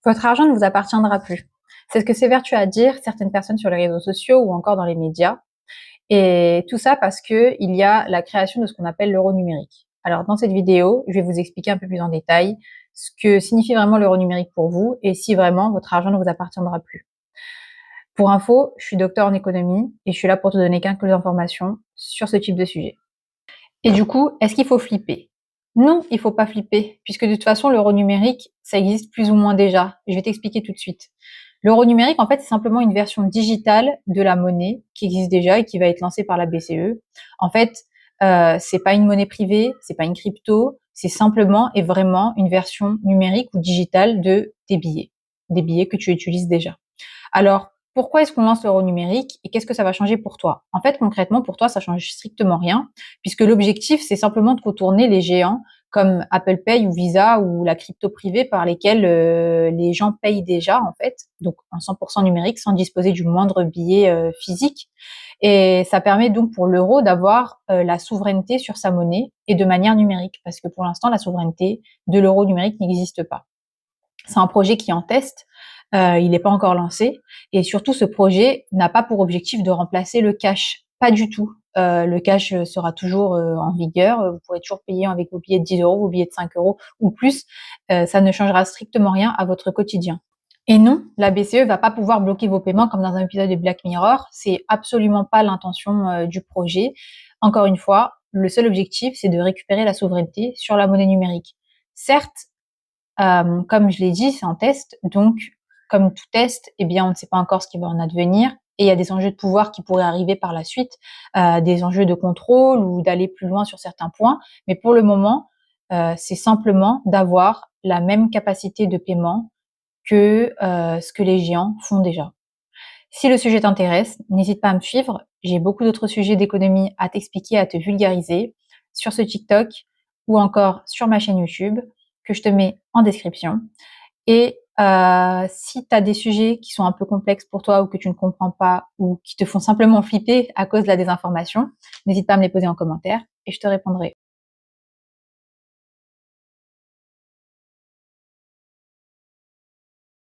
Votre argent ne vous appartiendra plus. C'est ce que s'évertuent à dire certaines personnes sur les réseaux sociaux ou encore dans les médias. Et tout ça parce que il y a la création de ce qu'on appelle l'euro numérique. Alors dans cette vidéo, je vais vous expliquer un peu plus en détail ce que signifie vraiment l'euro numérique pour vous et si vraiment votre argent ne vous appartiendra plus. Pour info, je suis docteur en économie et je suis là pour te donner quelques informations sur ce type de sujet. Et du coup, est-ce qu'il faut flipper? Non, il faut pas flipper, puisque de toute façon, l'euro numérique, ça existe plus ou moins déjà. Je vais t'expliquer tout de suite. L'euro numérique, en fait, c'est simplement une version digitale de la monnaie qui existe déjà et qui va être lancée par la BCE. En fait, c'est pas une monnaie privée, c'est pas une crypto, c'est simplement et vraiment une version numérique ou digitale de tes billets, des billets que tu utilises déjà. Alors, pourquoi est-ce qu'on lance l'euro numérique et qu'est-ce que ça va changer pour toi? En fait, concrètement, pour toi, ça change strictement rien, puisque l'objectif, c'est simplement de contourner les géants comme Apple Pay ou Visa ou la crypto privée par lesquelles les gens payent déjà, en fait, donc en 100% numérique, sans disposer du moindre billet physique. Et ça permet donc pour l'euro d'avoir la souveraineté sur sa monnaie et de manière numérique, parce que pour l'instant, la souveraineté de l'euro numérique n'existe pas. C'est un projet qui est en test, il n'est pas encore lancé et surtout ce projet n'a pas pour objectif de remplacer le cash, pas du tout. Le cash sera toujours en vigueur, vous pourrez toujours payer avec vos billets de 10 €, vos billets de 5 € ou plus, ça ne changera strictement rien à votre quotidien. Et non, la BCE va pas pouvoir bloquer vos paiements comme dans un épisode de Black Mirror, c'est absolument pas l'intention du projet. Encore une fois, le seul objectif, c'est de récupérer la souveraineté sur la monnaie numérique. Certes, comme je l'ai dit, c'est en test, donc comme tout test, eh bien, on ne sait pas encore ce qui va en advenir et il y a des enjeux de pouvoir qui pourraient arriver par la suite, des enjeux de contrôle ou d'aller plus loin sur certains points. Mais pour le moment, c'est simplement d'avoir la même capacité de paiement que ce que les géants font déjà. Si le sujet t'intéresse, n'hésite pas à me suivre. J'ai beaucoup d'autres sujets d'économie à t'expliquer, à te vulgariser sur ce TikTok ou encore sur ma chaîne YouTube que je te mets en description. Et si tu as des sujets qui sont un peu complexes pour toi ou que tu ne comprends pas ou qui te font simplement flipper à cause de la désinformation, n'hésite pas à me les poser en commentaire et je te répondrai.